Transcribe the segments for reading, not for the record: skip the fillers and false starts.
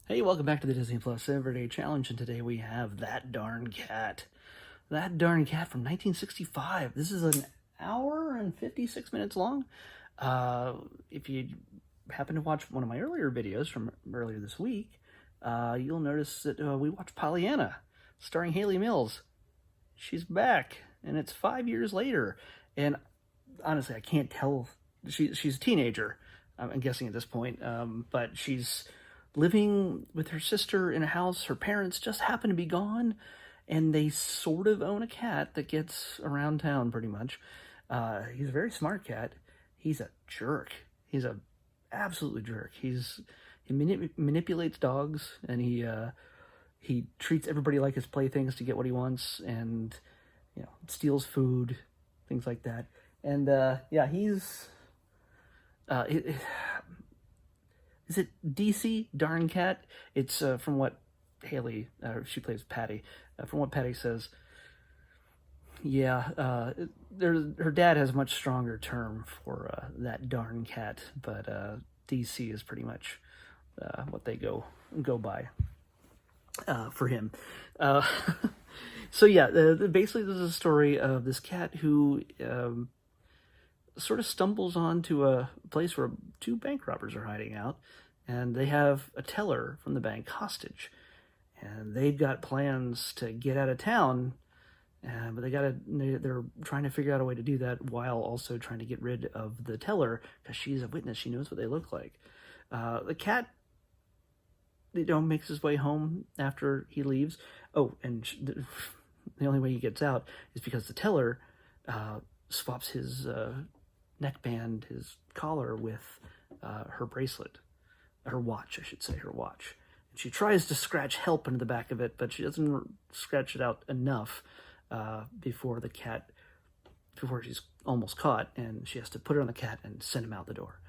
Hey, welcome back to the Disney Plus Everyday Challenge, and today we have That Darn Cat. That Darn Cat from 1965. This is an hour and 56 minutes long. If you happen to watch one of my earlier videos from earlier this week, you'll notice that we watched Pollyanna, starring Haley Mills. She's back, and it's 5 years later. And honestly, I can't tell. She's a teenager, I'm guessing at this point, but she's living with her sister in a house. Her parents just happen to be gone, and they sort of own a cat that gets around town pretty much. He's a very smart cat. He's a jerk. He's a absolutely jerk. He manipulates dogs, and he treats everybody like his playthings to get what he wants, and steals food, things like that. And yeah, he's is it DC Darn Cat? It's from what Haley, she plays Patty, from what Patty says. Yeah, her dad has a much stronger term for that darn cat, but DC is pretty much what they go by for him. So yeah, basically this is a story of this cat who sort of stumbles onto a place where two bank robbers are hiding out, and they have a teller from the bank hostage, and they've got plans to get out of town, but they're trying to figure out a way to do that while also trying to get rid of the teller, because she's a witness. She knows what they look like. The cat, makes his way home after he leaves. Oh, and the only way he gets out is because the teller swaps his neckband, his collar, with her bracelet, her watch, I should say, her watch. And she tries to scratch help into the back of it, but she doesn't scratch it out enough before she's almost caught, and she has to put it on the cat and send him out the door.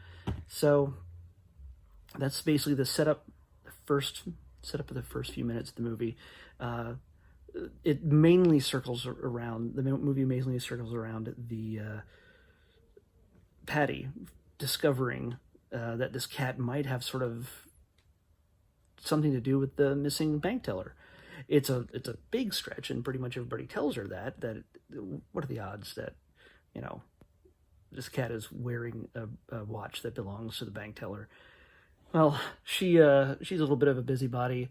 So that's basically the setup of the first few minutes of the movie. It mainly circles around the Patty discovering that this cat might have sort of something to do with the missing bank teller. It's a big stretch, and pretty much everybody tells her that what are the odds that this cat is wearing a watch that belongs to the bank teller. Well, she's a little bit of a busybody.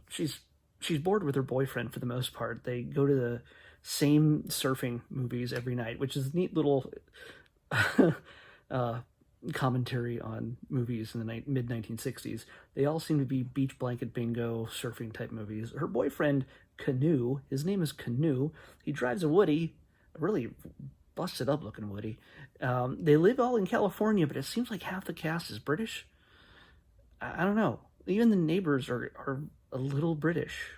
She's bored with her boyfriend for the most part. They go to the same surfing movies every night, which is a neat little commentary on movies in the mid-1960s. They all seem to be beach blanket bingo surfing type movies. Her boyfriend, Canoe, his name is Canoe. He drives a Woody, a really busted up looking Woody. They live all in California, but it seems like half the cast is British. I don't know. Even the neighbors are a little British.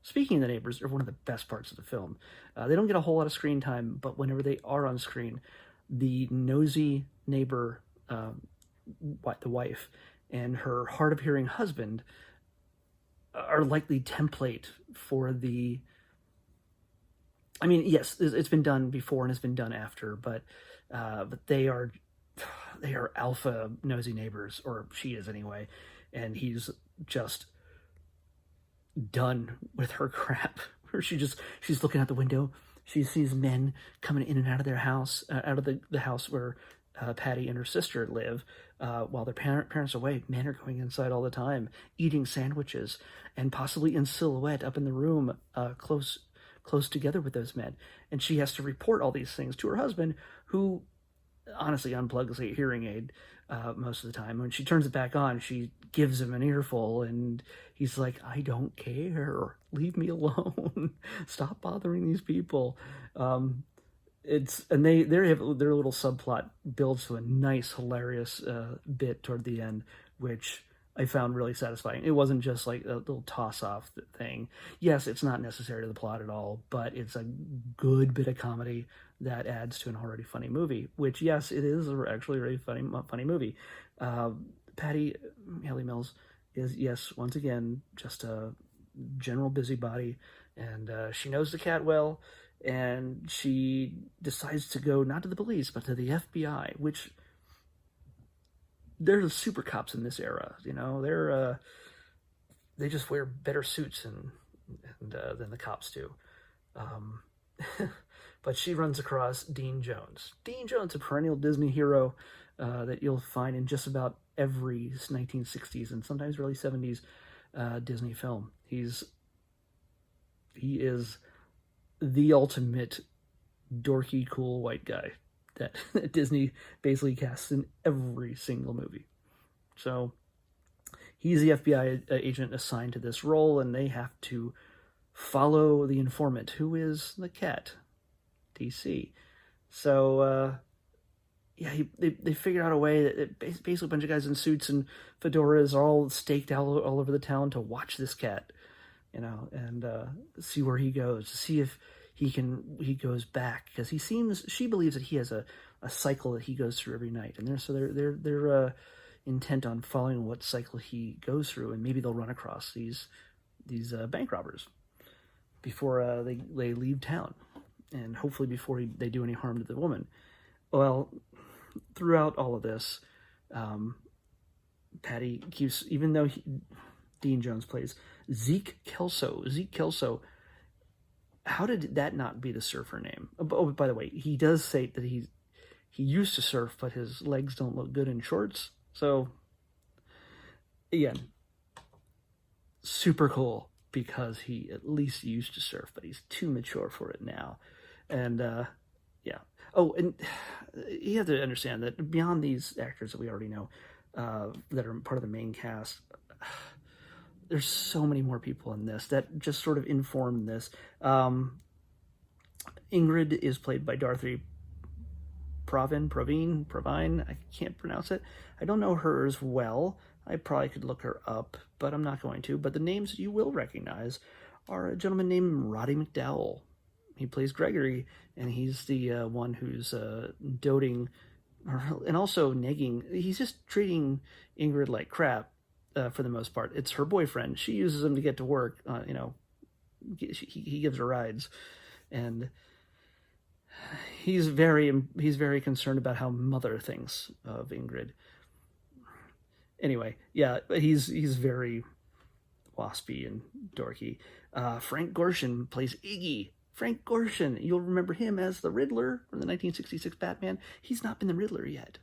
Speaking of the neighbors, they're one of the best parts of the film. They don't get a whole lot of screen time, but whenever they are on screen, the nosy neighbor, the wife, and her hard-of-hearing husband are likely template for the... I mean, yes, it's been done before and it's been done after, but they are alpha nosy neighbors, or she is anyway, and he's just done with her crap. She's looking out the window. She sees men coming in and out of their house, out of the house where Patty and her sister live, while their parents are away. Men are going inside all the time, eating sandwiches, and possibly in silhouette up in the room, close together with those men. And she has to report all these things to her husband, who honestly unplugs a hearing aid most of the time. When she turns it back on, she gives him an earful, and he's like, "I don't care. Leave me alone. Stop bothering these people." They have their little subplot builds to a nice, hilarious bit toward the end, which I found really satisfying. It wasn't just like a little toss-off thing. Yes, it's not necessary to the plot at all, but it's a good bit of comedy that adds to an already funny movie, which, yes, it is actually a really funny movie. Patty, Haley Mills, is, yes, once again, just a general busybody, and she knows the cat well, and she decides to go not to the police, but to the FBI, which... they're the super cops in this era, they're they just wear better suits than the cops do. Um, but she runs across Dean Jones. Dean Jones, a perennial Disney hero that you'll find in just about every 1960s and sometimes early 70s Disney film. He is the ultimate dorky, cool white guy that Disney basically casts in every single movie. So he's the FBI agent assigned to this role, and they have to follow the informant, who is the cat, DC. So, they figured out a way that basically a bunch of guys in suits and fedoras are all staked out all over the town to watch this cat, and see where he goes, to see if he goes back, because she believes that he has a cycle that he goes through every night, and they're intent on following what cycle he goes through, and maybe they'll run across these bank robbers before they leave town, and hopefully before they do any harm to the woman. Well, throughout all of this, Patty keeps, even though Dean Jones plays Zeke Kelso, how did that not be the surfer name? Oh, by the way, he does say that he used to surf, but his legs don't look good in shorts. So, again, super cool, because he at least used to surf, but he's too mature for it now. And, yeah. Oh, and you have to understand that beyond these actors that we already know, that are part of the main cast, there's so many more people in this that just sort of inform this. Ingrid is played by Dorothy Provine. I can't pronounce it. I don't know her as well. I probably could look her up, but I'm not going to. But the names you will recognize are a gentleman named Roddy McDowell. He plays Gregory, and he's the one who's doting and also negging. He's just treating Ingrid like crap for the most part. It's her boyfriend. She uses him to get to work. He gives her rides, and he's very concerned about how Mother thinks of Ingrid. Anyway, yeah, he's very waspy and dorky. Frank Gorshin plays Iggy. Frank Gorshin, you'll remember him as the Riddler from the 1966 Batman. He's not been the Riddler yet.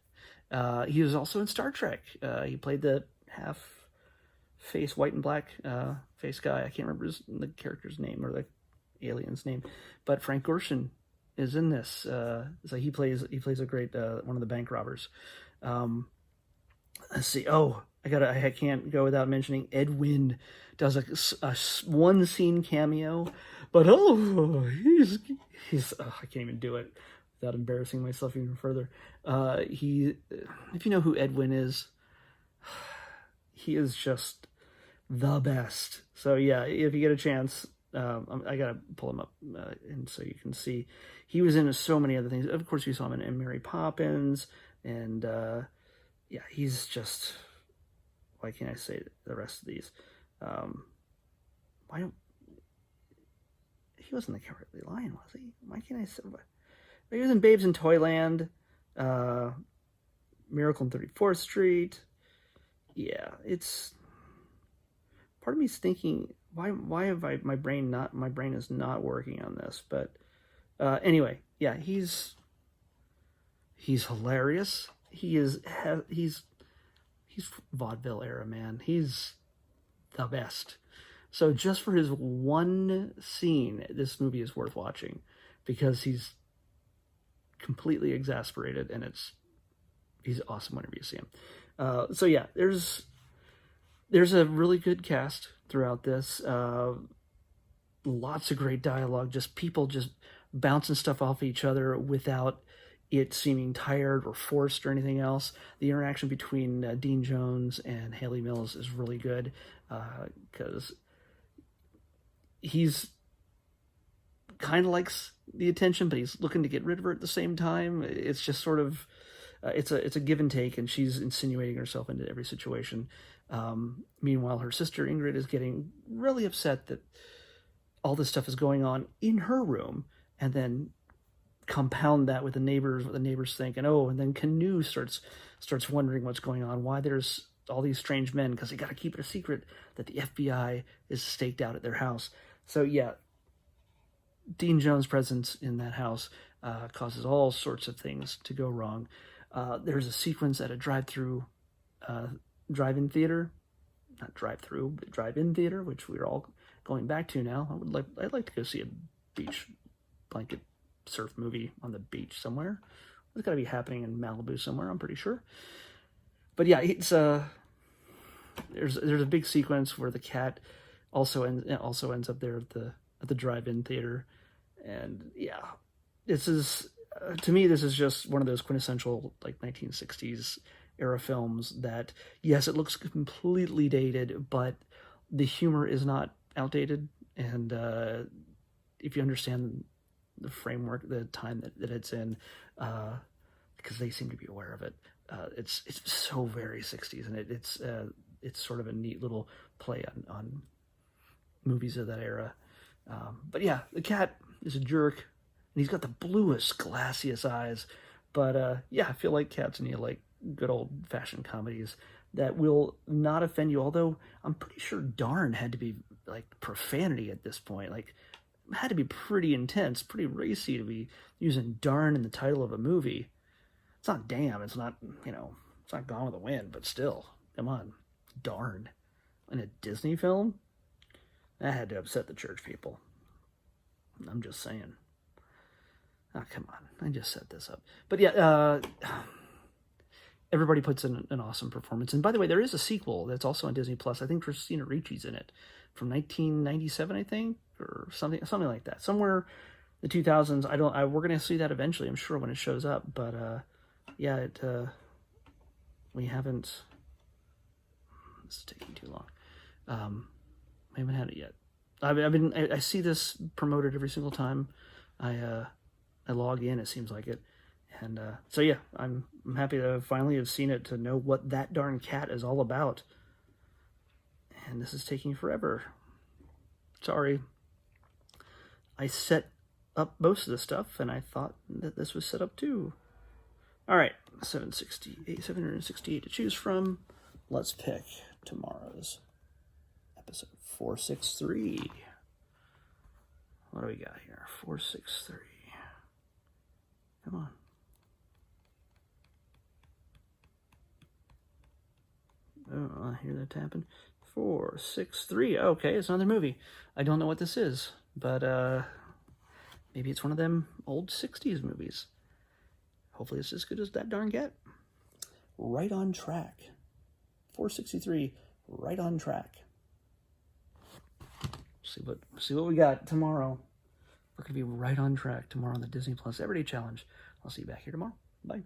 He was also in Star Trek. He played the half-face white and black face guy. I can't remember the character's name or the alien's name, but Frank Gorshin is in this. So he plays a great one of the bank robbers. Let's see. Oh, I can't go without mentioning Ed Wynn does a one scene cameo, but he's I can't even do it without embarrassing myself even further. If you know who Ed Wynn is, he is just the best. So yeah, if you get a chance, I gotta pull him up and so you can see. He was in so many other things. Of course, you saw him in Mary Poppins, and yeah, he's just. Why can't I say the rest of these? He wasn't the Cowardly Lion, was he? Why can't I say? He was in Babes in Toyland, Miracle on 34th Street. Yeah, it's. Part of me's thinking, why have my brain is not working on this? But anyway, yeah, he's hilarious. He's vaudeville era, man. He's the best. So just for his one scene, this movie is worth watching, because he's completely exasperated, and he's awesome whenever you see him. So yeah, there's a really good cast throughout this. Lots of great dialogue, just people just bouncing stuff off each other without it seeming tired or forced or anything else. The interaction between Dean Jones and Haley Mills is really good, because he's kind of likes the attention, but he's looking to get rid of her at the same time. It's just sort of, it's a give and take, and she's insinuating herself into every situation. Meanwhile, her sister Ingrid is getting really upset that all this stuff is going on in her room, and then compound that with what the neighbors think, and then Canoe starts wondering what's going on, why there's all these strange men because they got to keep it a secret that the FBI is staked out at their house. So yeah, Dean Jones' presence in that house causes all sorts of things to go wrong. There's a sequence at a drive-in theater, not drive-through, but drive-in theater, which we're all going back to now. I'd like to go see a beach blanket surf movie on the beach somewhere. It's got to be happening in Malibu somewhere, I'm pretty sure. But yeah, it's there's a big sequence where the cat also ends up there at the drive-in theater, and yeah, this is to me this is just one of those quintessential like 1960s era films that, yes, it looks completely dated, but the humor is not outdated, and if you understand the framework, the time that it's in, because they seem to be aware of it, it's so very 60s, and it's sort of a neat little play on movies of that era. But yeah, the cat is a jerk, and he's got the bluest, glassiest eyes. But yeah, I feel like cats need like good old-fashioned comedies that will not offend you, although I'm pretty sure darn had to be like profanity at this point. Like, it had to be pretty intense, pretty racy to be using darn in the title of a movie. It's not damn, it's not, it's not Gone with the Wind, but still, come on, darn. In a Disney film? That had to upset the church people. I'm just saying. Oh, come on, I just set this up. But yeah, everybody puts in an awesome performance. And by the way, there is a sequel that's also on Disney Plus. I think Christina Ricci's in it, from 1997, I think, or something like that. Somewhere the 2000s. We're gonna see that eventually, I'm sure, when it shows up. But yeah, we haven't. This is taking too long. I haven't had it yet. I see this promoted every single time I log in. It seems like it. And so yeah, I'm happy to finally have seen it, to know what that darn cat is all about. And this is taking forever. Sorry. I set up most of the stuff, and I thought that this was set up too. All right, 768 to choose from. Let's pick tomorrow's episode, 463. What do we got here? 463. Come on. Oh, I hear that tapping. 463. Okay, it's another movie. I don't know what this is, but maybe it's one of them old 60s movies. Hopefully it's as good as that darn cat. Right on track. 463. Right on track. See what we got tomorrow. We're gonna be right on track tomorrow on the Disney Plus Everyday Challenge. I'll see you back here tomorrow. Bye.